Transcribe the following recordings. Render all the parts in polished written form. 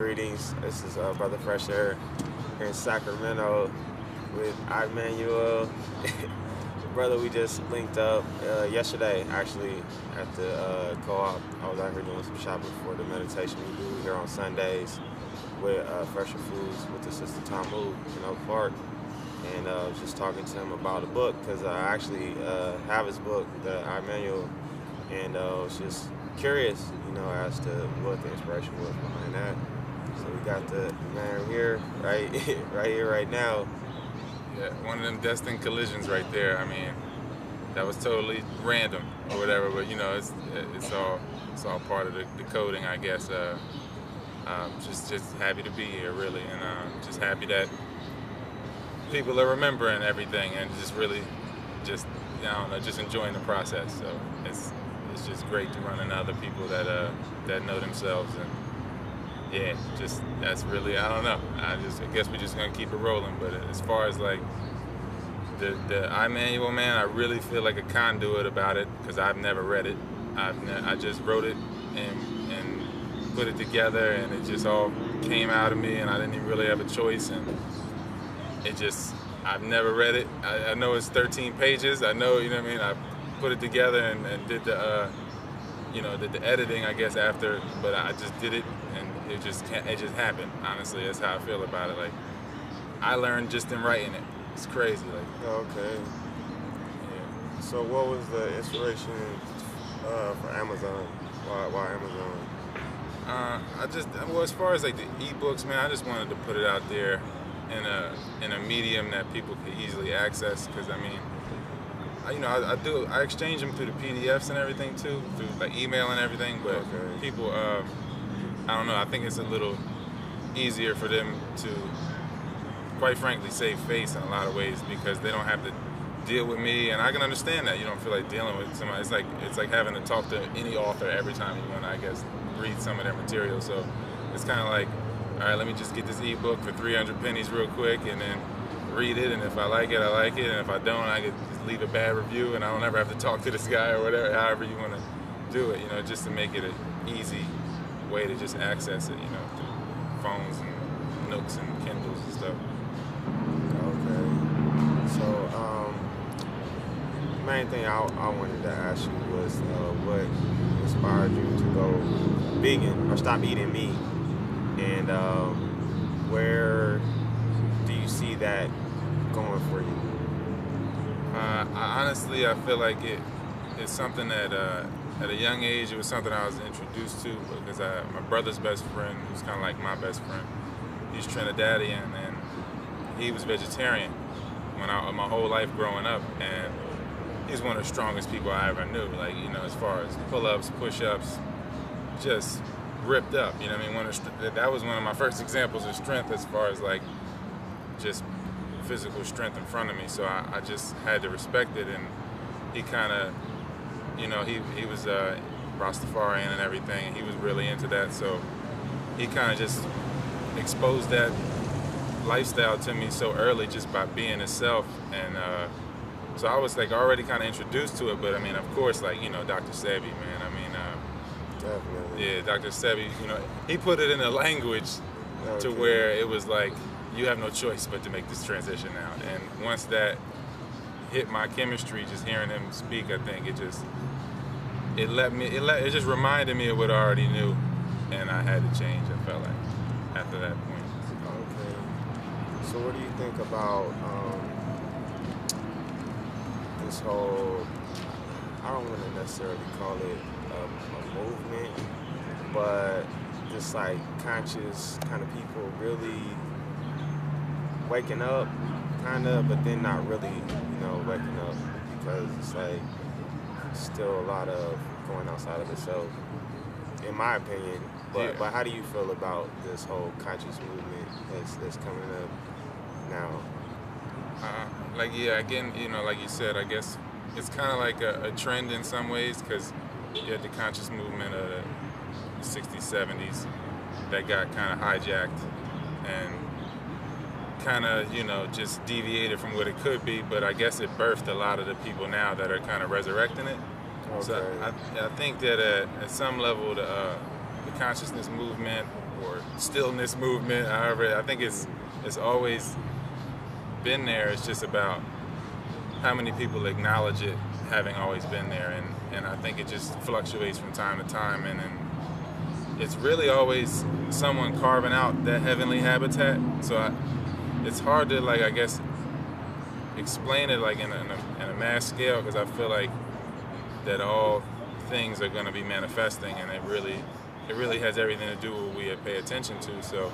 Greetings. This is Brother Fresh Air here in Sacramento with Emmanuel. Brother, we just linked up yesterday, actually, at the co-op. I was out here doing some shopping for the meditation we do here on Sundays with Fresher Foods with the Sister Tamu in Oak Park. And I was just talking to him about a book because I actually have his book, the Emmanuel, and was just curious, as to what the inspiration was behind that. So we got the man here, right here, right now. Yeah, one of them destined collisions right there. I mean, that was totally random or whatever, but it's all part of the coding, I guess. Just happy to be here, really, and just happy that people are remembering everything and just really just just enjoying the process. So it's just great to run into other people that know themselves, and yeah, just that's really, I don't know. I guess we're just gonna keep it rolling. But as far as like the Emmanuel, man, I really feel like a conduit about it because I've never read it. I just wrote it and put it together, and it just all came out of me, and I didn't even really have a choice. And I've never read it. I know it's 13 pages. I know, what I mean. I put it together and did the did the editing, I guess, after, but I just did it, and it just happened. Honestly, that's how I feel about it. Like, I learned just in writing it. It's crazy. Like, Okay. yeah. So what was the inspiration for Amazon? Why Amazon? Well, as far as like the ebooks, man, I just wanted to put it out there in a medium that people could easily access. Because I mean, I exchange them through the PDFs and everything too, through like email and everything. But Okay. people, I don't know. I think it's a little easier for them to, quite frankly, save face in a lot of ways because they don't have to deal with me, and I can understand that. You don't feel like dealing with somebody. It's like having to talk to any author every time you want to, I guess, read some of their material. So it's kind of like, all right, let me just get this ebook for 300 pennies real quick, and then read it, and if I like it, I like it, and if I don't, I could just leave a bad review, and I don't ever have to talk to this guy or whatever, however you want to do it, just to make it an easy way to just access it, through phones and Nooks and Kindles and stuff. Okay. So, main thing I wanted to ask you was what inspired you to go vegan or stop eating meat, and where do you see that going for you? Honestly, I feel like it's something that at a young age, it was something I was introduced to because my brother's best friend, who's kind of like my best friend, he's Trinidadian, and he was vegetarian my whole life growing up, and he's one of the strongest people I ever knew. Like, as far as pull-ups, push-ups, just ripped up. I mean, that was one of my first examples of strength as far as like just physical strength in front of me. So I just had to respect it, and he kind of, he was Rastafarian and everything, and he was really into that. So he kind of just exposed that lifestyle to me so early just by being himself, and so I was like already kind of introduced to it. But I mean, of course, like, Dr. Sebi, man, I mean, Definitely. yeah, Dr. Sebi, he put it in a language to where it was like, you have no choice but to make this transition now. And once that hit my chemistry, just hearing him speak, I think it just reminded me of what I already knew, and I had to change, I felt like, after that point. Okay. So what do you think about this whole, I don't want to necessarily call it a movement, but just like conscious kind of people really waking up, kind of, but then not really, waking up, because it's like still a lot of going outside of itself, in my opinion. But how do you feel about this whole conscious movement that's coming up now? Again, like you said, I guess it's kind of like a trend in some ways, because you had the conscious movement of the 60s, 70s that got kind of hijacked and kind of, just deviated from what it could be, but I guess it birthed a lot of the people now that are kind of resurrecting it. Okay. So I think that at some level, the consciousness movement or stillness movement. However, I think it's always been there. It's just about how many people acknowledge it having always been there, and I think it just fluctuates from time to time, and it's really always someone carving out that heavenly habitat. So it's hard to, like, I guess, explain it like in a mass scale, because I feel like that all things are going to be manifesting, and it really has everything to do with what we pay attention to. So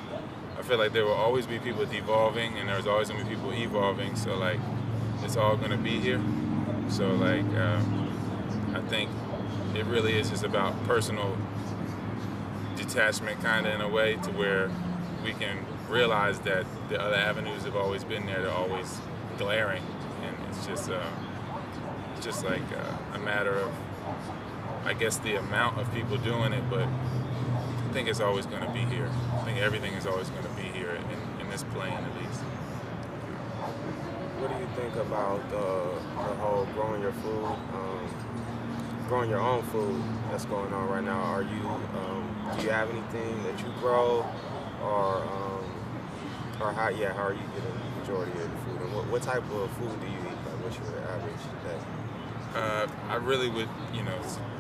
I feel like there will always be people devolving, and there's always going to be people evolving. So like it's all going to be here. So like I think it really is just about personal detachment, kind of, in a way, to where we can realize that the other avenues have always been there. They're always glaring, and it's just like a matter of, I guess, the amount of people doing it. But I think it's always going to be here. I think everything is always going to be here in this plane, at least. What do you think about the whole growing your food, growing your own food that's going on right now? Are you do you have anything that you grow, or how are you getting the majority of the food? And what type of food do you eat? Like, what's your average day? I really would,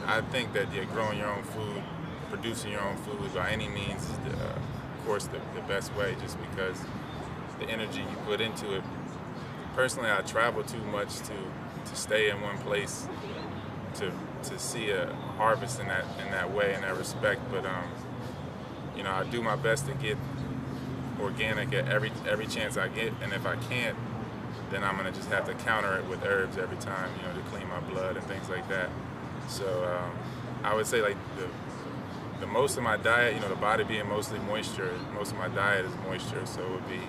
I think that growing your own food, producing your own food by any means is, of course, the best way, just because the energy you put into it. Personally, I travel too much to stay in one place to see a harvest in that way, in that respect. But I do my best to get organic at every chance I get, and if I can't, then I'm gonna just have to counter it with herbs every time, to clean my blood and things like that. So I would say, like, the most of my diet, the body being mostly moisture, most of my diet is moisture. So it would be,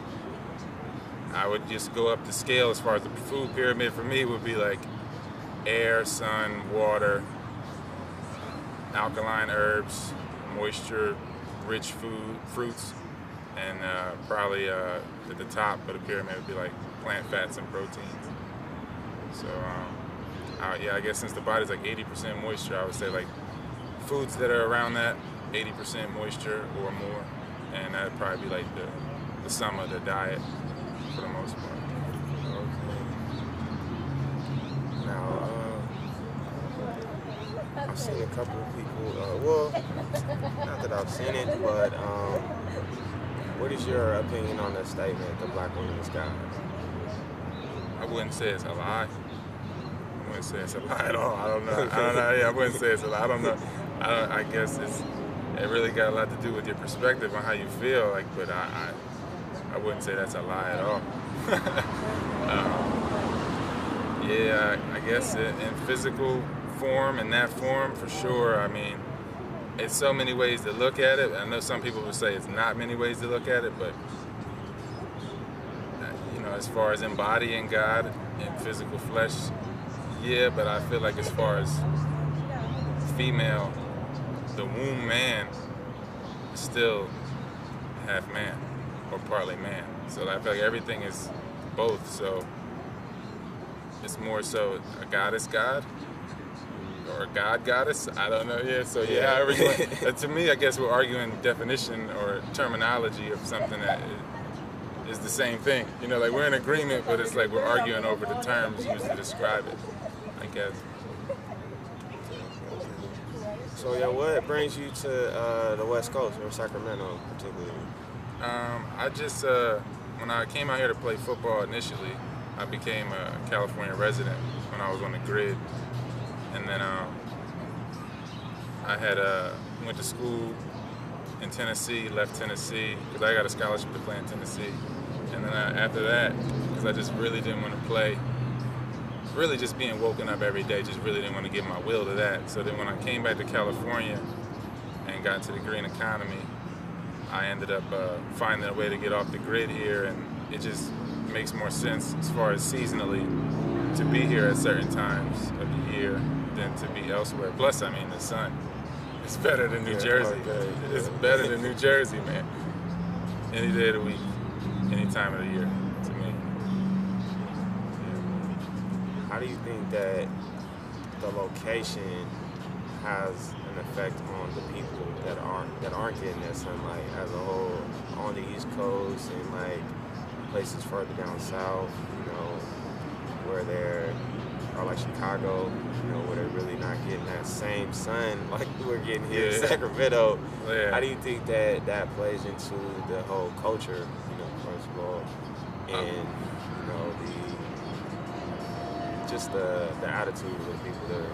I would just go up the scale as far as the food pyramid. For me, would be like air, sun, water, alkaline herbs, moisture-rich fruits, and probably at the top of the pyramid would be like plant fats and proteins. So I guess since the body's like 80% moisture, I would say like foods that are around that 80% moisture or more, and that'd probably be like the sum of the diet for the most part. Okay. Now, I've seen a couple of people, not that I've seen it, but what is your opinion on the statement, the black woman in sky? I wouldn't say it's a lie. I wouldn't say it's a lie at all. I don't know. Yeah, I wouldn't say it's a lie. I don't know. I guess it really got a lot to do with your perspective on how you feel. Like, but I wouldn't say that's a lie at all. I guess in physical form, in that form, for sure. I mean, it's so many ways to look at it. I know some people would say it's not many ways to look at it, but as far as embodying God in physical flesh, yeah. But I feel like as far as female, the womb man is still half man or partly man. So I feel like everything is both. So it's more so a goddess God or a God goddess. I don't know. Yeah. So yeah. However you want. To me, I guess we're arguing definition or terminology of something that is the same thing. Like we're in agreement, but it's like we're arguing over the terms used to describe it, I guess. So yeah, what brings you to the West Coast, or Sacramento particularly? I just, when I came out here to play football initially, I became a California resident when I was on the grid. And then I had went to school in Tennessee, left Tennessee, because I got a scholarship to play in Tennessee. And then after that, because I just really didn't want to play, really just being woken up every day, just really didn't want to give my will to that. So then when I came back to California and got into the green economy, I ended up finding a way to get off the grid here, and it just makes more sense as far as seasonally to be here at certain times of the year than to be elsewhere. Plus, I mean, the sun is better than New Jersey. It's better than New Jersey, man. Any day of the week, any time of the year, to me. How do you think that the location has an effect on the people that aren't getting that sunlight as a whole on the East Coast and like places further down south, where they're or like Chicago, where they're really not getting that same sun like we're getting here in Sacramento. Yeah. How do you think that plays into the whole culture, first of all, and the attitude of the people there?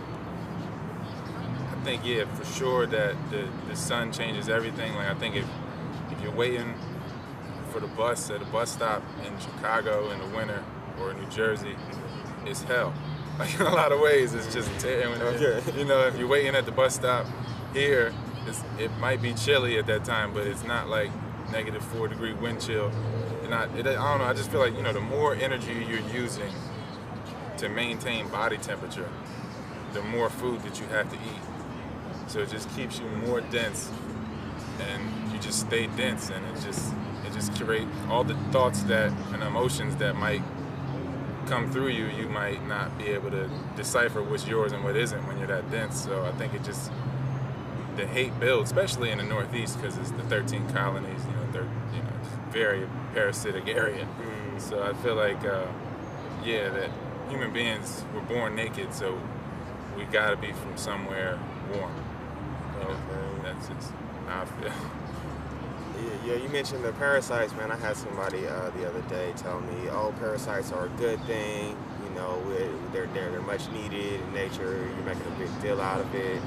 I think, yeah, for sure that the sun changes everything. Like, I think if you're waiting for the bus at a bus stop in Chicago in the winter or New Jersey, it's hell. Like, in a lot of ways, it's just if you're waiting at the bus stop here, it might be chilly at that time, but it's not like -4-degree wind chill. And I don't know, I just feel like, the more energy you're using to maintain body temperature, the more food that you have to eat. So it just keeps you more dense, and you just stay dense, and it just create all the thoughts and emotions that might come through you. You might not be able to decipher what's yours and what isn't when you're that dense. So I think the hate builds, especially in the Northeast, because it's the 13 colonies. It's a very parasitic area. So I feel like, that human beings were born naked, so we got to be from somewhere warm. That's just how I feel. Yeah, you mentioned the parasites, man. I had somebody the other day tell me, "Oh, parasites are a good thing. They're much needed in nature. You're making a big deal out of it."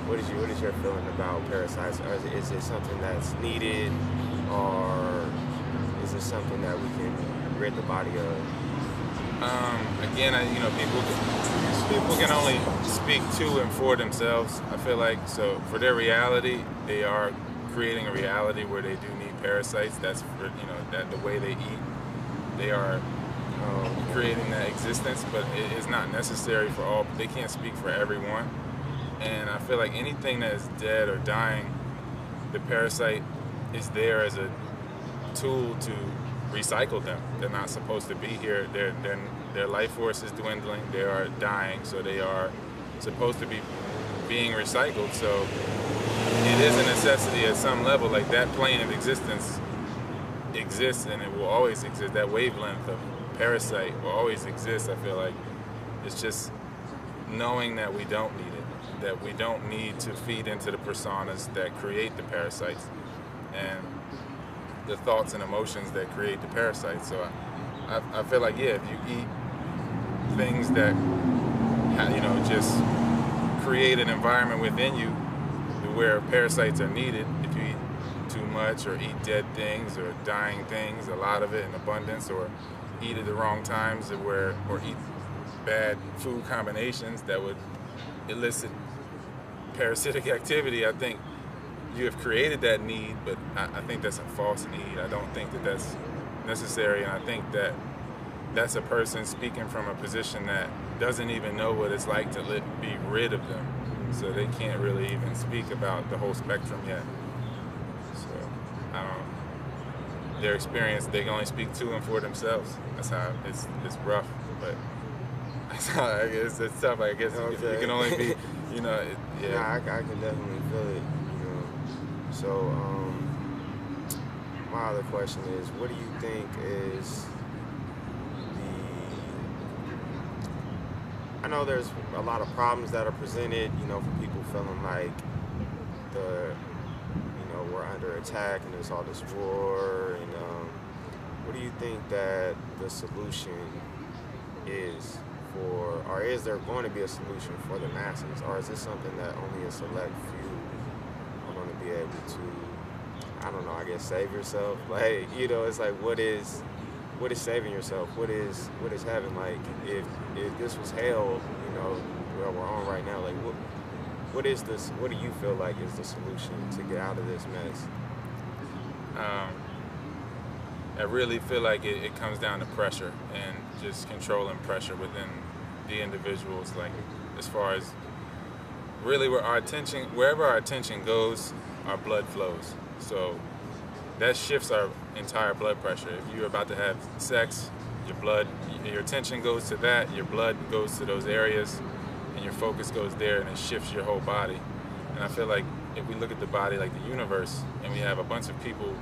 What is your feeling about parasites? Or is it something that's needed, or is it something that we can rid the body of? Again, people can only speak to and for themselves. I feel like, so for their reality, they are creating a reality where they do need parasites. That's for, that the way they eat, they are creating that existence, but it is not necessary for all. They can't speak for everyone. And I feel like anything that is dead or dying, the parasite is there as a tool to recycle them. They're not supposed to be here. Their life force is dwindling. They are dying, so they are supposed to be being recycled. So it is a necessity at some level. Like, that plane of existence exists, and it will always exist. That wavelength of parasite will always exist. I feel like it's just knowing that we don't need it, that we don't need to feed into the personas that create the parasites and the thoughts and emotions that create the parasites. So I feel like, if you eat things that just create an environment within you where parasites are needed, if you eat too much or eat dead things or dying things, a lot of it in abundance, or eat at the wrong times, or eat bad food combinations that would elicit parasitic activity, I think you have created that need, but I think that's a false need. I don't think that that's necessary, and I think that that's a person speaking from a position that doesn't even know what it's like to be rid of them. So they can't really even speak about the whole spectrum yet. So their experience, they can only speak to and for themselves. That's how it's rough, but that's how I guess it's tough. I guess you can only be, Yeah, I can definitely feel it. So my other question is, what do you think is I know there's a lot of problems that are presented, for people feeling like we're under attack and there's all this war, and what do you think that the solution is for, or is there going to be a solution for the masses, or is this something that only a select few are going to be able to, save yourself? Like, it's like, what is saving yourself? What is heaven? Like, if this was hell, where we're on right now, like, what is this? What do you feel like is the solution to get out of this mess? I really feel like it comes down to pressure and just controlling pressure within the individuals. Like, as far as really wherever our attention goes, our blood flows. So that shifts our entire blood pressure. If you're about to have sex, your attention goes to that, your blood goes to those areas, and your focus goes there, and it shifts your whole body. And I feel like if we look at the body like the universe, and we have a bunch of people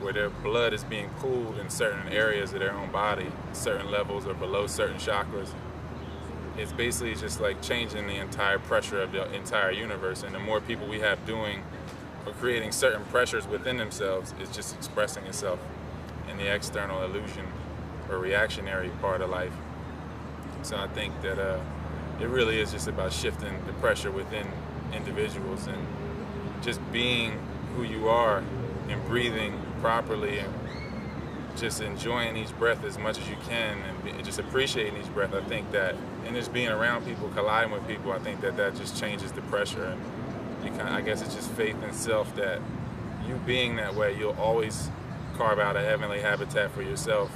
where their blood is being pooled in certain areas of their own body, certain levels or below certain chakras, it's basically just like changing the entire pressure of the entire universe. And the more people we have doing or creating certain pressures within themselves, is just expressing itself in the external illusion or reactionary part of life. So I think that it really is just about shifting the pressure within individuals and just being who you are and breathing properly and just enjoying each breath as much as you can and just appreciating each breath. I think that, and just being around people, colliding with people, I think that that just changes the pressure. And you kind of, I guess it's just faith in self that you being that way, you'll always carve out a heavenly habitat for yourself,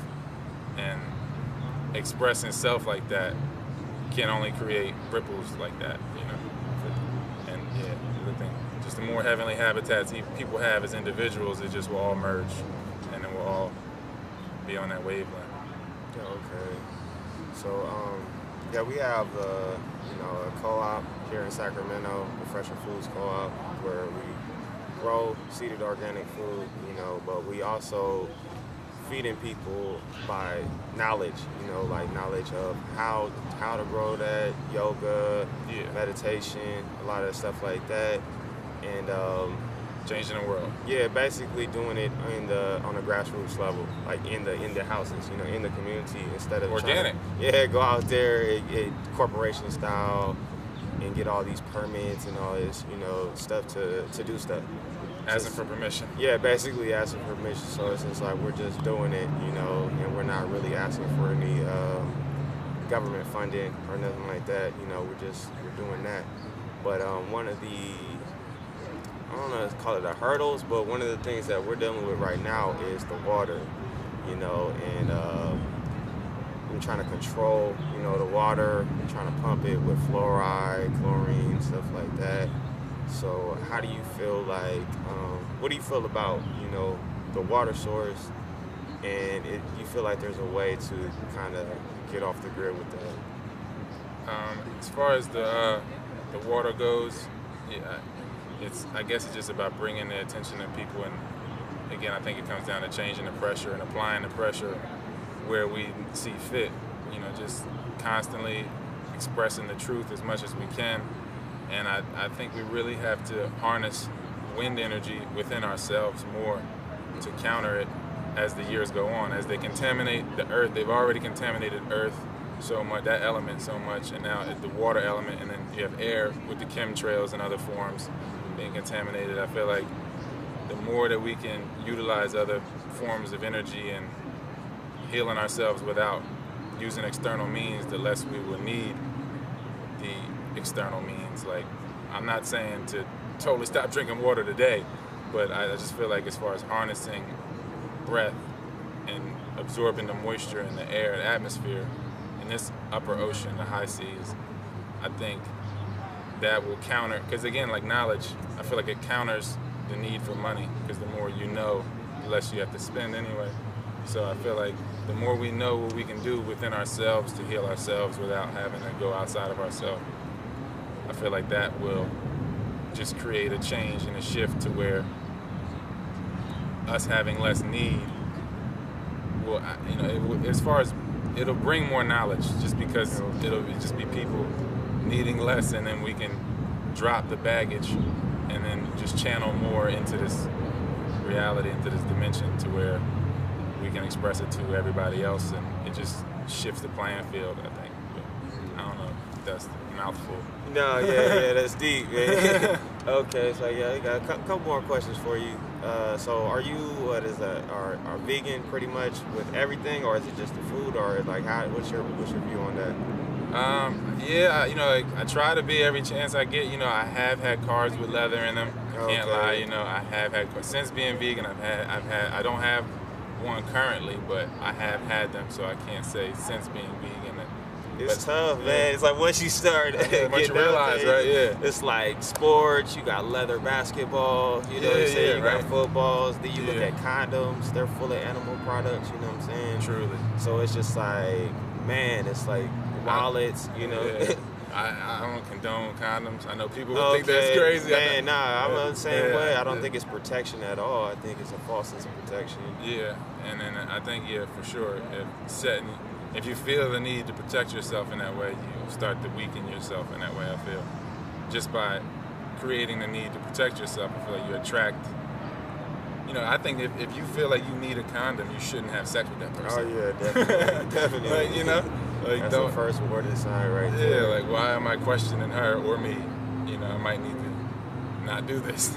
and expressing self like that can only create ripples like that, you know. And yeah, the thing, just the more heavenly habitats people have as individuals, it just will all merge, and then we'll all be on that wavelength. Yeah, okay. So, yeah, we have, a co-op here in Sacramento, the Fresher Foods Co-op, where we grow seeded organic food, but we also feeding people by knowledge, like knowledge of how to grow that, yoga, meditation, a lot of stuff like that, and changing the world. Yeah, basically doing it on a grassroots level, like in the houses, in the community, instead of organic. Go out there, corporation style, and get all these permits and all this, stuff to do stuff. Asking for permission. Yeah, basically asking for permission. So it's just like we're just doing it, and we're not really asking for any government funding or nothing like that. We're doing that. But one of the, I don't know if to call it a hurdles, but one of the things that we're dealing with right now is the water, and I'm trying to control, the water. I'm trying to pump it with fluoride, chlorine, stuff like that. So how do you feel like, what do you feel about, the water source, and you feel like there's a way to kind of get off the grid with that? As far as the water goes, I guess it's just about bringing the attention of people, and again, I think it comes down to changing the pressure and applying the pressure where we see fit, just constantly expressing the truth as much as we can. And I think we really have to harness wind energy within ourselves more to counter it as the years go on. As they contaminate the earth, they've already contaminated earth so much, that element so much, and now the water element, and then you have air with the chemtrails and other forms being contaminated. I feel like the more that we can utilize other forms of energy and healing ourselves without using external means, the less we will need the external means. Like, I'm not saying to totally stop drinking water today, but I just feel like as far as harnessing breath and absorbing the moisture in the air and atmosphere in this upper ocean, the high seas, I think that will counter, because again, like knowledge, I feel like it counters the need for money, because the more you know, the less you have to spend anyway. So I feel like the more we know what we can do within ourselves to heal ourselves without having to go outside of ourselves, I feel like that will just create a change and a shift to where us having less need will, as far as it'll bring more knowledge, just because it'll just be people needing less, and then we can drop the baggage and then just channel more into this reality, into this dimension, to where we can express it to everybody else, and it just shifts the playing field, I think. But I don't know if that's a mouthful. No, yeah, that's deep, man. Okay, so I got a couple more questions for you. So are you, are vegan pretty much with everything, or is it just the food, or like what's your view on that? I try to be every chance I get. I have had carbs with leather in them. I can't lie. I have had, since being vegan, I don't have one currently, but I have had them, so I can't say since being vegan. It's tough, man. It's like once you start once you realize, right? Yeah. It's like sports. You got leather basketball. You got footballs. Then you look at condoms. They're full of animal products. You know what I'm saying? Truly. So it's just like, man, it's like wallets. Yeah. I don't condone condoms. I know people would think that's crazy. Man, nah, I'm the same way. I don't think it's protection at all. I think it's a false sense of protection. Yeah, and then I think, yeah, for sure, if you feel the need to protect yourself in that way, you start to weaken yourself in that way, I feel. Just by creating the need to protect yourself, I feel like you attract. I think if you feel like you need a condom, you shouldn't have sex with that person. Oh yeah, definitely, definitely. That's the first warning sign right there. Yeah, like why am I questioning her or me? I might need to not do this.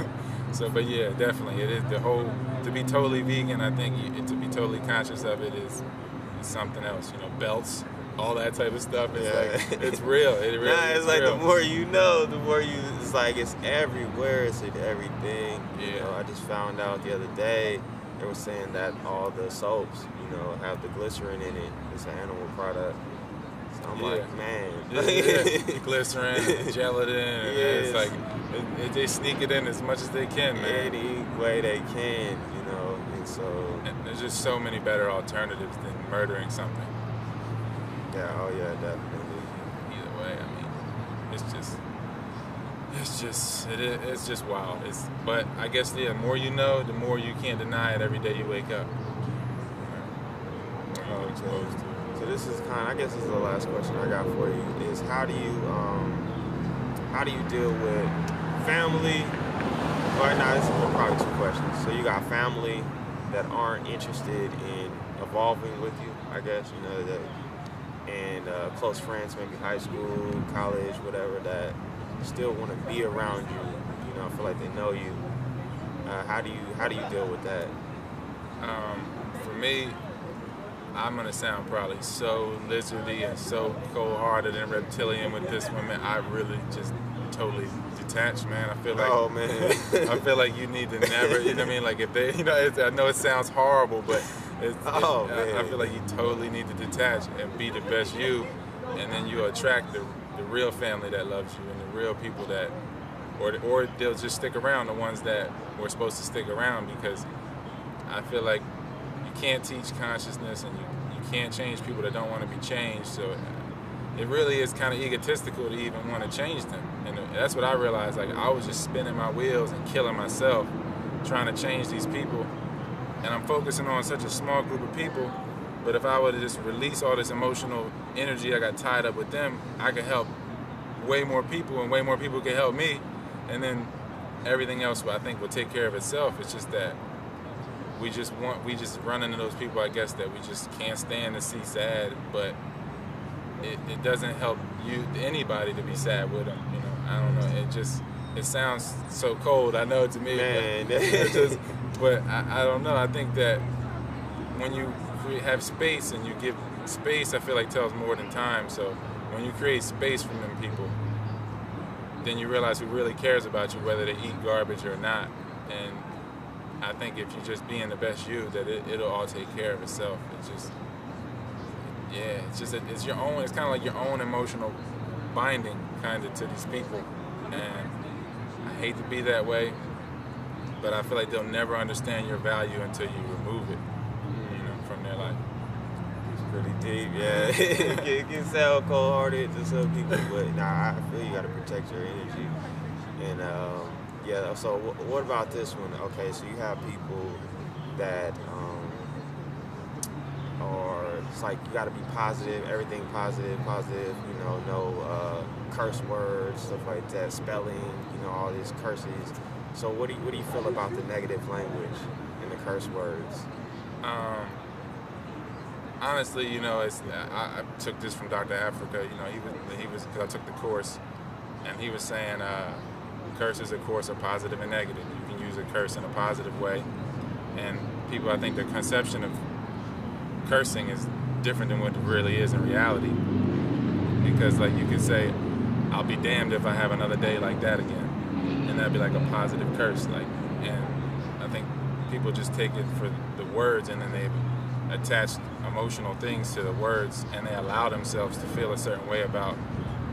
So, but yeah, definitely, it is to be totally vegan. I think to be totally conscious of it is something else. Belts, all that type of stuff. It's like it's real. It really it's like real. The more you know, the more it's like it's everywhere. It's in everything. Yeah. I just found out the other day they were saying that all the soaps, have the glycerin in it. It's an animal product. So I'm like, man. Glycerin, gelatin. It's like they sneak it in as much as they can, man. Any way they can, And so there's just so many better alternatives than murdering something. Yeah, oh yeah, definitely. Either way, I mean, it's just wild. But I guess, the more you know, the more you can't deny it every day you wake up. Okay. So this is I guess this is the last question I got for you, is how do you deal with family? This is probably two questions. So you got family that aren't interested in evolving with you, I guess, and close friends, maybe high school, college, whatever, that still want to be around you, feel like they know you. How do you deal with that? For me, I'm gonna sound probably so lizardy and so cold-hearted and reptilian with this one, man. I really just totally detached, man. I feel like, oh man, I feel like you need to never, you know what I mean? Like if they, I know it sounds horrible, but I feel like you totally need to detach and be the best you, and then you attract the real family that loves you and the real people that, or they'll just stick around, the ones that were supposed to stick around, because I feel like you can't teach consciousness and you can't change people that don't want to be changed. So it really is kind of egotistical to even want to change them. And that's what I realized. Like, I was just spinning my wheels and killing myself trying to change these people. And I'm focusing on such a small group of people. But if I were to just release all this emotional energy I got tied up with them, I could help way more people, and way more people could help me. And then everything else, I think, will take care of itself. It's just that we just run into those people, I guess, that we just can't stand to see sad, but it doesn't help anybody to be sad with them. I don't know. It sounds so cold. I know to me, man. But I don't know. I think that when you have space and you give space, I feel like tells more than time. So when you create space from them people, then you realize who really cares about you, whether they eat garbage or not. And I think if you're just being the best you, that it'll all take care of itself. It's your own. It's kind of like your own emotional binding, kind of, to these people. And I hate to be that way, but I feel like they'll never understand your value until you remove it, from their life. It's pretty deep, yeah. It can sound cold-hearted to some people, but I feel you got to protect your energy. And so what about this one? Okay, so you have people that it's like you got to be positive, everything positive, no curse words, stuff like that, spelling, all these curses. So what do you feel about the negative language and the curse words? Honestly, I took this from Dr. Africa. He was because I took the course, and he was saying curses, of course, are positive and negative. You can use a curse in a positive way, and people, I think, their conception of cursing is different than what it really is in reality. Because, like, you could say, "I'll be damned if I have another day like that again," and that'd be like a positive curse. And I think people just take it for the words, and then they attach emotional things to the words, and they allow themselves to feel a certain way about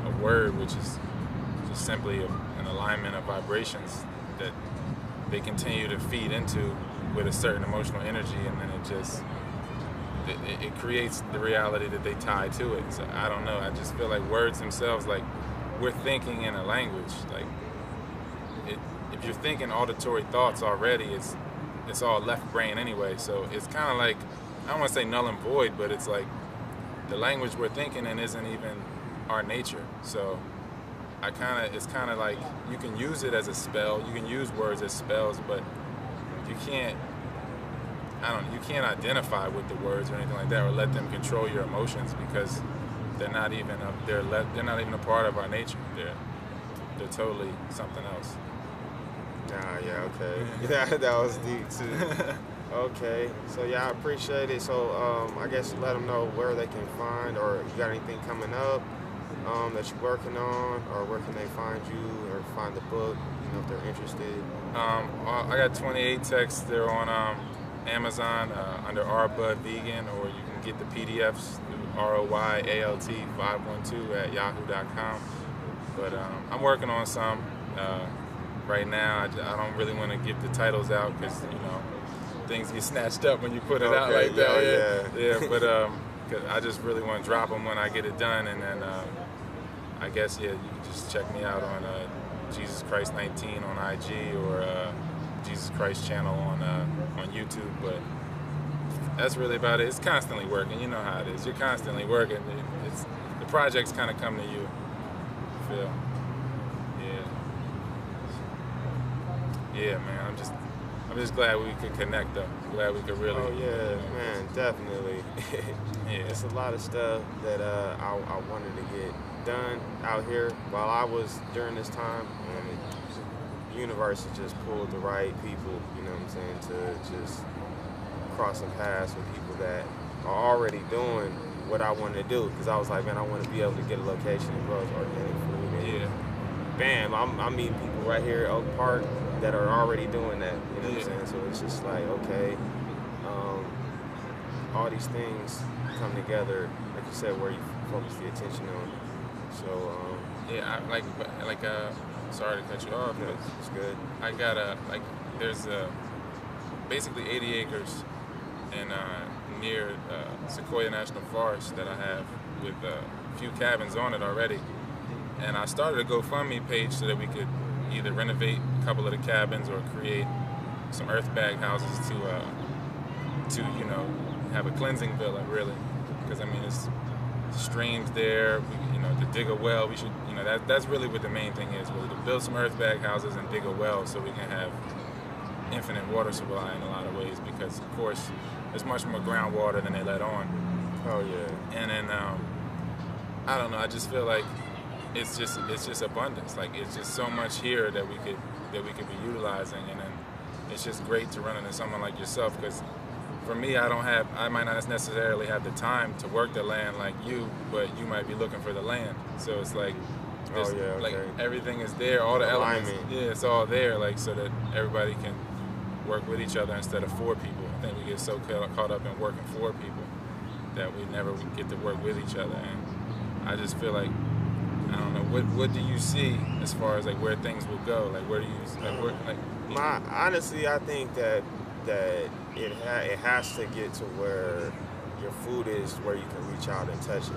a word, which is just simply an alignment of vibrations that they continue to feed into with a certain emotional energy, and then it creates the reality that they tie to it. So I don't know. I just feel like words themselves, like we're thinking in a language. Like, if you're thinking auditory thoughts already, it's all left brain anyway. So it's kind of like, I don't want to say null and void, but it's like the language we're thinking in isn't even our nature. So it's kind of like you can use it as a spell. You can use words as spells, but you can't identify with the words or anything like that, or let them control your emotions, because they're not even a part of our nature. They're totally something else. Yeah, okay. Yeah, that was deep too. Okay, so yeah, I appreciate it. So I guess let them know where they can find, or you got anything coming up that you're working on, or where can they find you or find the book, if they're interested. I got 28 texts. They're on Amazon under RBud Vegan, or you can get the PDFs through ROYALT512@yahoo.com. But I'm working on some right now. I don't really want to give the titles out, because things get snatched up when you put it out like that. Yeah. But 'cause I just really want to drop them when I get it done, and then I guess you can just check me out on Jesus Christ 19 on IG, or Jesus Christ channel on YouTube. But that's really about it. It's constantly working. You know how it is. You're constantly working. The projects kind of come to you. Feel. Yeah, man. I'm just glad we could connect, though. Glad we could really. Oh yeah, man, definitely. Yeah. It's a lot of stuff that I wanted to get done out here while I was during this time, and the universe has just pulled the right people. You know what I'm saying, to just cross some paths with people that are already doing what I wanted to do. Because I was like, man, I want to be able to get a location and grow organic food. And Yeah. Bam, I'm meeting people right here at Oak Park that are already doing that. You know what I'm saying? So it's just like, okay, all these things come together, like you said, where you focus the attention on. So Yeah, sorry to cut you off, no, but it's good. I got there's basically 80 acres in near Sequoia National Forest that I have, with a few cabins on it already. And I started a GoFundMe page so that we could either renovate a couple of the cabins or create some earth bag houses to have a cleansing villa, really. Because I mean, it's streams there. To dig a well, we should, that's really what the main thing is, really, to build some earth bag houses and dig a well so we can have infinite water supply in a lot of ways. Because of course, there's much more groundwater than they let on. Oh yeah. And then I don't know. I just feel like it's just abundance. Like, it's just so much here that we could be utilizing, and then it's just great to run into someone like yourself. Because for me, I might not necessarily have the time to work the land like you, but you might be looking for the land. So it's like, like everything is there, all the elements. Yeah, it's all there, like, so that everybody can work with each other instead of for people. I think we get so caught up in working for people that we never get to work with each other. And I just feel like, I don't know, what do you see as far as like where things will go? Like, where do you honestly, I think that it has to get to where your food is, where you can reach out and touch it.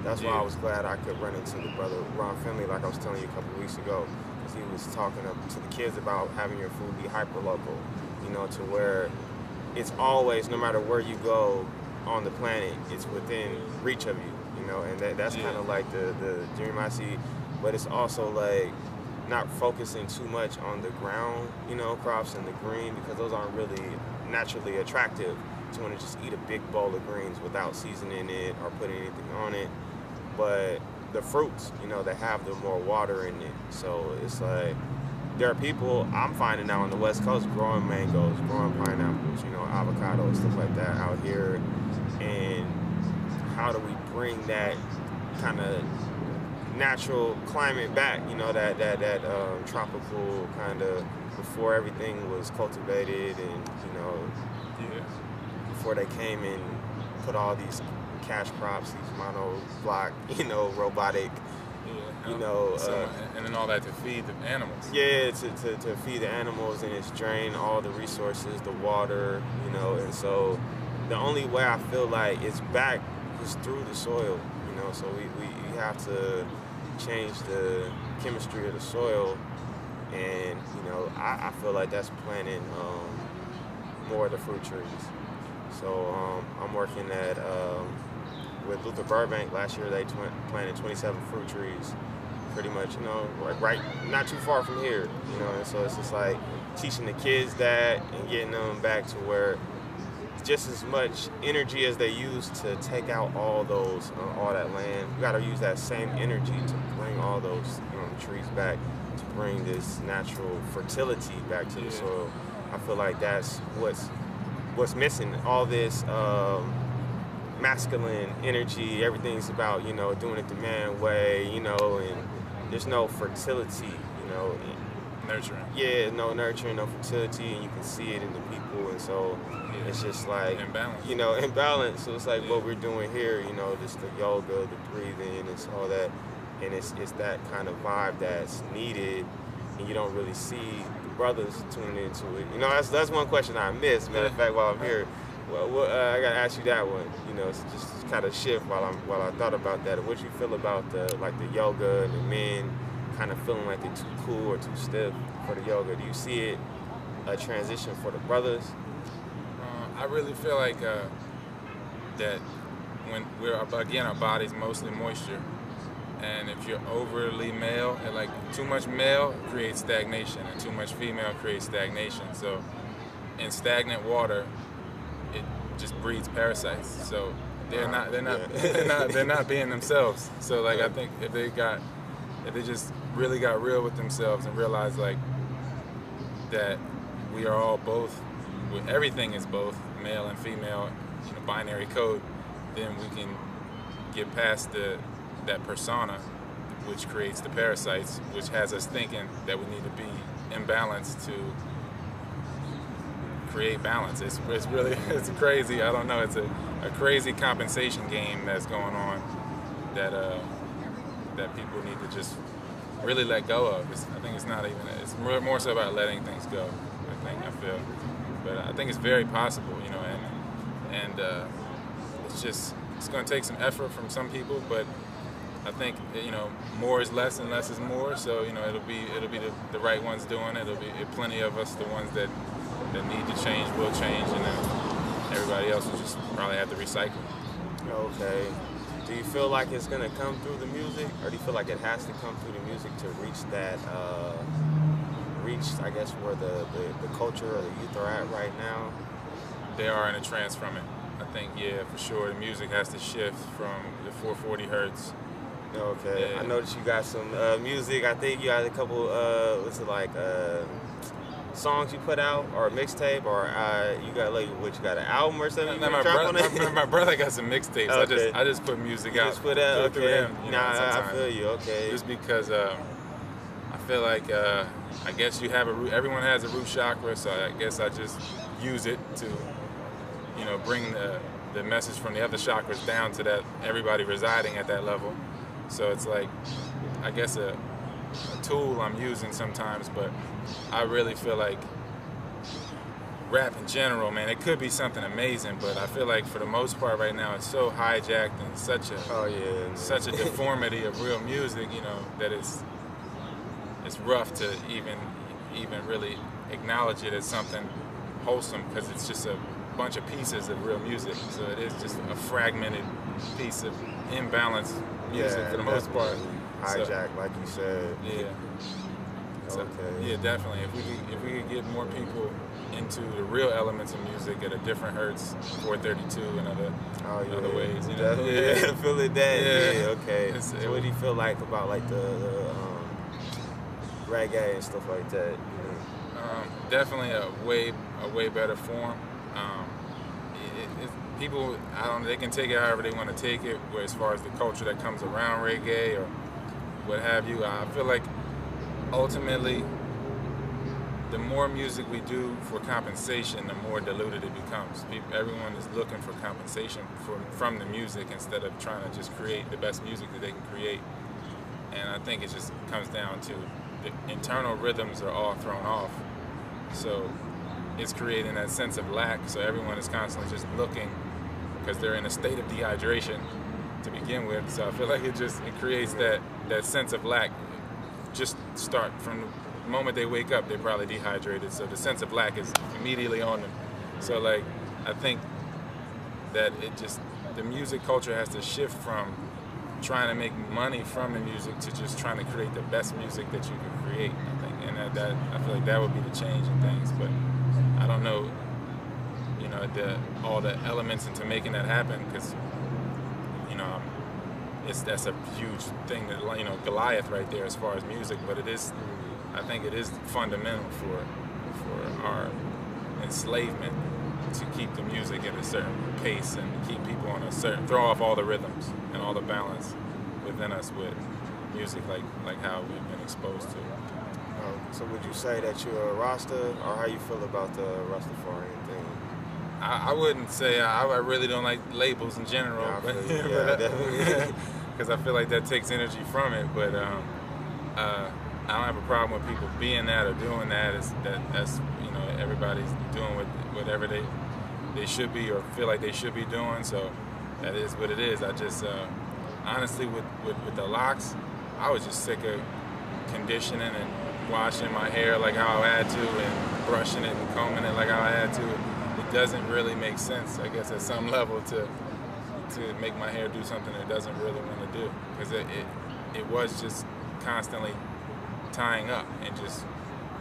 That's why I was glad I could run into the brother Ron Finley, like I was telling you a couple of weeks ago, because he was talking to the kids about having your food be hyper local. To where it's always, no matter where you go on the planet, it's within reach of you. And that's kind of like the dream I see, but it's also like not focusing too much on the ground, crops and the green, because those aren't really naturally attractive. To want to just eat a big bowl of greens without seasoning it or putting anything on it. But the fruits, they have the more water in it. So it's like, there are people I'm finding now on the West Coast growing mangoes, growing pineapples, avocado and stuff like that out here. And how do we bring that kind of natural climate back, that tropical kind of, before everything was cultivated, and before they came and put all these cash crops, these monoblock, robotic, and then all that to feed the animals. Yeah, to feed the animals, and it's drain all the resources, the water, and so the only way I feel like it's back is through the soil, so we have to change the chemistry of the soil, and I feel like that's planting more of the fruit trees. So I'm working at with Luther Burbank. Last year they planted 27 fruit trees, pretty much, right not too far from here, and so it's just like teaching the kids that and getting them back to where just as much energy as they use to take out all that land, you got to use that same energy to bring all those trees back, to bring this natural fertility back to the soil. I feel like that's what's missing. All this masculine energy, everything's about doing it the man way, and there's no fertility, Nurturing. Yeah, no nurturing, no fertility, and you can see it in the people, and so it's just like imbalance. So it's like what we're doing here, just the yoga, the breathing, it's all that, and it's that kind of vibe that's needed, and you don't really see the brothers tuning into it. That's one question I missed. Matter of fact, while I'm here, well, I gotta ask you that one. It's just kind of shift while I thought about that. What you feel about the yoga and the men kind of feeling like they're too cool or too stiff for the yoga? Do you see it a transition for the brothers? I really feel like that when our body's mostly moisture, and if you're overly male, and like too much male creates stagnation, and too much female creates stagnation. So in stagnant water, it just breeds parasites. So they're not being themselves. So like I think if they just really got real with themselves and realized like that we are all both, everything is both male and female, binary code, then we can get past that persona, which creates the parasites, which has us thinking that we need to be imbalanced to create balance. It's really crazy. I don't know. It's a crazy compensation game that's going on that people need to just really let go of. I think it's not even. It's more so about letting things go. I feel, but I think it's very possible, and it's going to take some effort from some people, but I think more is less and less is more. So it'll be the right ones doing it. It'll be plenty of us, the ones that need to change will change, and then everybody else will just probably have to recycle. Okay. Do you feel like it's gonna come through the music, or do you feel like it has to come through the music to reach that, I guess, where the culture or the youth are at right now? They are in a trance from it. I think, for sure, the music has to shift from the 440 hertz. Okay. Yeah. I noticed you got some music. I think you had a couple, songs you put out, or a mixtape, or you got you got an album or something? No, my brother got some mixtapes. Okay. I just put music out. Just put out, okay. Him, I feel you, okay. Just because I feel like I guess everyone has a root chakra, so I guess I just use it to bring the message from the other chakras down to that everybody residing at that level. So it's like, I guess a tool I'm using sometimes, but I really feel like rap in general, man, it could be something amazing, but I feel like for the most part right now it's so hijacked and such a deformity of real music, that it's rough to even really acknowledge it as something wholesome, because it's just a bunch of pieces of real music. So it is just a fragmented piece of imbalanced music for the most part. Hijack, like you said. Yeah. So, okay. Yeah, definitely. If we could get more people into the real elements of music at a different hertz, 432 and other ways, Yeah, feel it that. Yeah. Okay. So what do you feel like about like the reggae and stuff like that? Definitely a way better form. People, they can take it however they want to take it, where as far as the culture that comes around reggae or what have you. I feel like ultimately the more music we do for compensation, the more diluted it becomes. Everyone is looking for compensation from the music instead of trying to just create the best music that they can create. And I think it just comes down to the internal rhythms are all thrown off. So it's creating that sense of lack. So everyone is constantly just looking, because they're in a state of dehydration, to begin with. So I feel like it creates that sense of lack. Just start from the moment they wake up, they're probably dehydrated. So the sense of lack is immediately on them. So like, I think that the music culture has to shift from trying to make money from the music to just trying to create the best music that you can create, I think. And that I feel like that would be the change in things. But I don't know, you know, all the elements into making that happen, because, you know, that's a huge thing that, you know, Goliath right there as far as music. But I think it is fundamental for our enslavement to keep the music at a certain pace and keep people on throw off all the rhythms and all the balance within us with music, like how we've been exposed to. So would you say that you're a Rasta, or how you feel about the Rastafarian thing? I wouldn't say, I really don't like labels in general, definitely. Because I feel like that takes energy from it. But I don't have a problem with people being that or doing that. That's you know, everybody's doing whatever they should be or feel like they should be doing. So that is what it is. I just honestly with the locks, I was just sick of conditioning and washing my hair like how I had to and brushing it and combing it like how I had to. It doesn't really make sense, I guess, at some level to make my hair do something it doesn't really want to do, because it was just constantly tying up and just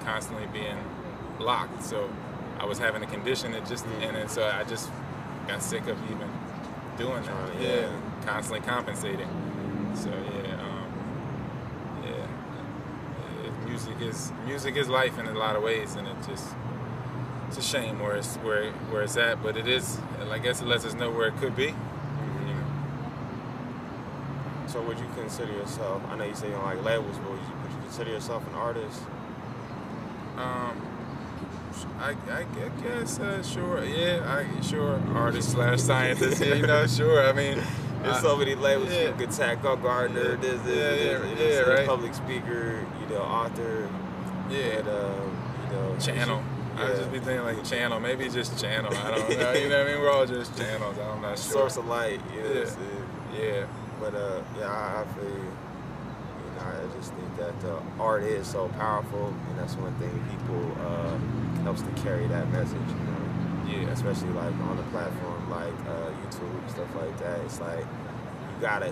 constantly being locked. So I was having to condition it and so I just got sick of even doing that. Yeah, constantly compensating. So music is life in a lot of ways, and it's a shame where it's at, but it is. I guess it lets us know where it could be. So would you consider yourself, I know you say you don't like labels, but would you consider yourself an artist? I guess, sure. Yeah, sure. Artist / scientist, you know, sure. I mean, there's so many labels. You could tackle Gardner, right? Public speaker, you know, author. Yeah. But, you know, channel. I would just be thinking like channel, maybe just channel. I don't know. You know what I mean? We're all just channels. I'm not sure. Source of light. Yeah. But I feel you. You know, I just think that art is so powerful, and that's one thing people helps to carry that message. You know? Yeah. Especially like on a platform like YouTube, stuff like that. It's like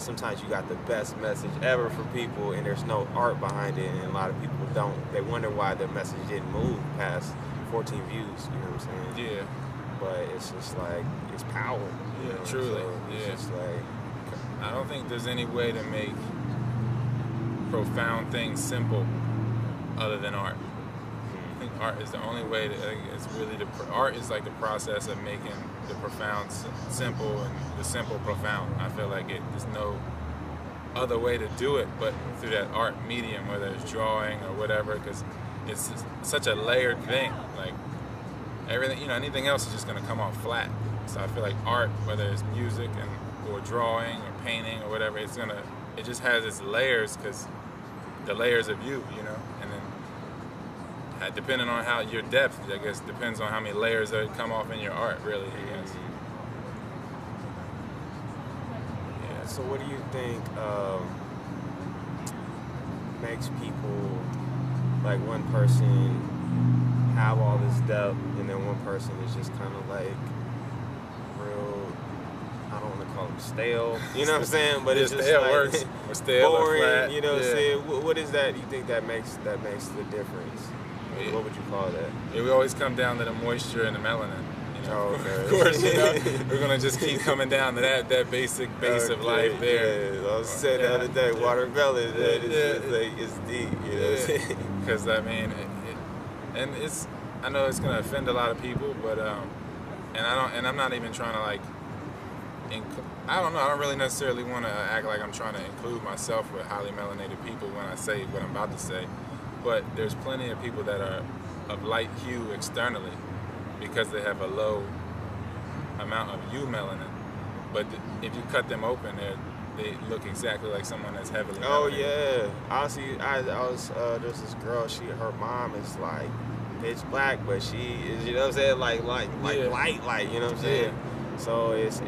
sometimes you got the best message ever for people, and there's no art behind it, and a lot of people don't. They wonder why their message didn't move past 14 views. You know what I'm saying? Yeah. But it's just like it's power. Yeah, know? truly. So it's just like, I don't think there's any way to make profound things simple other than art. I think art is the only way it's really art is like the process of making the profound simple and the simple profound. I feel like there's no other way to do it but through that art medium, whether it's drawing or whatever, because it's such a layered thing. Like everything, you know, anything else is just going to come off flat. So I feel like art, whether it's music or drawing or painting or whatever, it just has its layers, because the layers of you know, and then depending on how your depth, I guess, depends on how many layers that come off in your art, really, I guess. Yeah. So what do you think makes people, like one person have all this depth, and then one person is just kind of like real, I don't want to call them stale, you know what I'm saying? But it's just stale like works. Or stale boring, or flat. you know what I'm saying? What is that you think that makes the difference? Yeah. What would you call that? Yeah, we always come down to the moisture and the melanin. You know? Oh, okay. Of course, you know, we're gonna just keep coming down to that basic base of life there. Yeah, I was saying the other day, watermelon, it's deep, you know what I'm saying? Because I mean, I know it's gonna offend a lot of people, but I'm not even trying to like. I don't know. I don't really necessarily want to act like I'm trying to include myself with highly melanated people when I say what I'm about to say. But there's plenty of people that are of light hue externally because they have a low amount of melanin. But if you cut them open, they look exactly like someone that's heavily melanated. Oh yeah. Honestly, there's this girl. Her mom is like pitch black, but she is, you know what I'm saying, like light, you know what I'm saying. So it's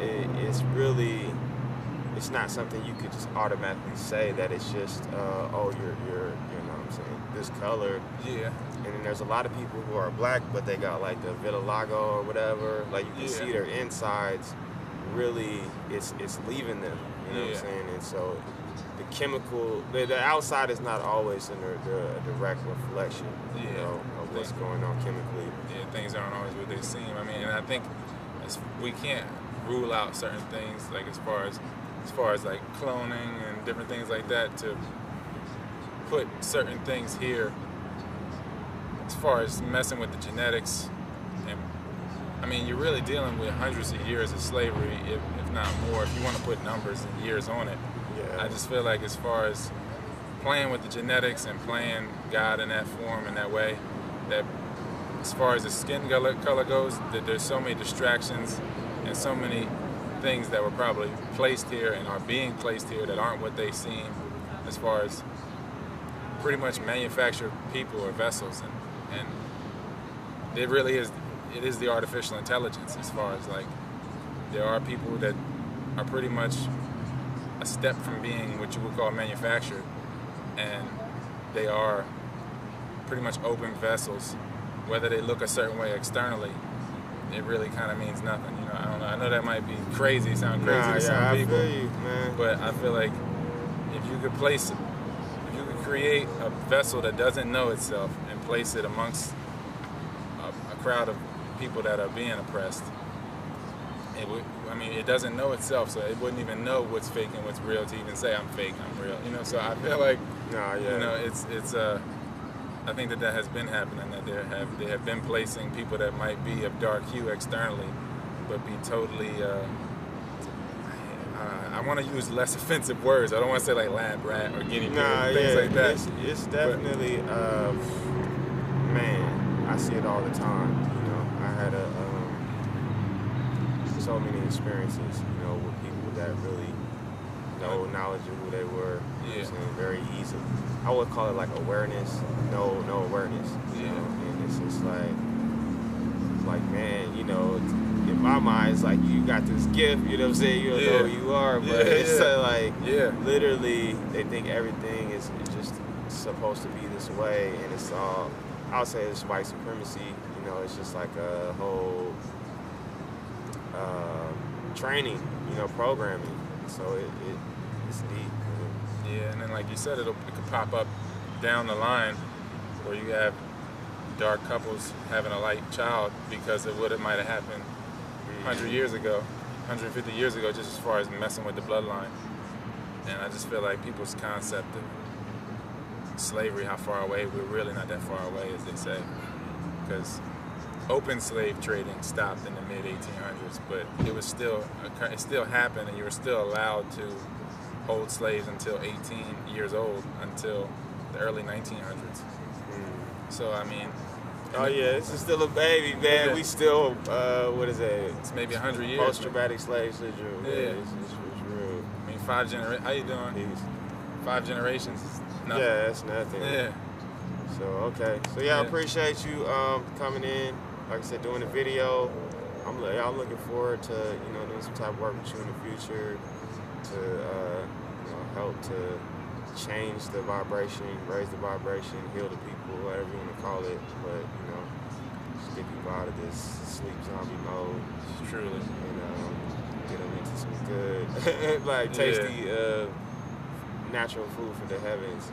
it's not something you could just automatically say that it's just oh you're you know what I'm saying, this color. Yeah. And then there's a lot of people who are black, but they got like the vitiligo or whatever. Like you can see their insides really it's leaving them. You know what I'm saying? And so the chemical, the outside is not always a direct reflection, you know, of what's going on chemically. Yeah, things aren't always what they seem. I mean, and I think we can't rule out certain things, like as far as like cloning and different things like that, to put certain things here as far as messing with the genetics. And I mean, you're really dealing with hundreds of years of slavery, if not more, if you want to put numbers and years on it. I just feel like as far as playing with the genetics and playing God in that form, in that way, that as far as the skin color goes, that there's so many distractions and so many things that were probably placed here and are being placed here that aren't what they seem, as far as pretty much manufactured people or vessels, and it really is, it is the artificial intelligence. As far as like, there are people that are pretty much a step from being what you would call manufactured, and they are pretty much open vessels. Whether they look a certain way externally, it really kind of means nothing. You know, I don't know. I know that might be crazy, sound crazy to some people, I feel you, man. But I feel like if you could place it, if you could create a vessel that doesn't know itself and place it amongst a crowd of people that are being oppressed, it would, I mean, it doesn't know itself, so it wouldn't even know what's fake and what's real to even say I'm fake, I'm real. You know, so I feel like, you know, it's I think that has been happening, that they have been placing people that might be of dark hue externally, but be totally, I want to use less offensive words. I don't want to say like lab rat or guinea pig, things like that. It's definitely, man, I see it all the time. You know, I had so many experiences, you know, with people that really no knowledge of who they were. You know what I'm saying? Very easy. I would call it like awareness, no awareness. You know? And it's just like man, you know, in my mind, it's like you got this gift. You know what I'm saying? You don't know who you are, but it's like literally they think everything is just supposed to be this way, and it's all, I'll say it's white supremacy. You know, it's just like a whole training, you know, programming. So it's deep. Yeah, and then like you said, it could pop up down the line where you have dark couples having a light child because of what it might have happened 100 years ago, 150 years ago, just as far as messing with the bloodline. And I just feel like people's concept of slavery, how far away, we're really not that far away, as they say. Because open slave trading stopped in the mid-1800s, but it still happened, and you were still allowed to hold slaves until 18 years old, until the early 1900s. So I mean, this is still a baby, man. Yeah. We still, what is it? It's maybe 100 years. Post-traumatic slave syndrome. It's real. I mean, 5 generations. How you doing? Peace. 5 generations is nothing. Yeah, that's nothing. Yeah. So okay. So I appreciate you coming in. Like I said, doing the video. I'm looking forward to, you know, doing some type of work with you in the future to you know, help to change the vibration, raise the vibration, heal the people, whatever you want to call it. But you know, just get people out of this sleep zombie mode. Truly. And get them into some good, like tasty, natural food for the heavens.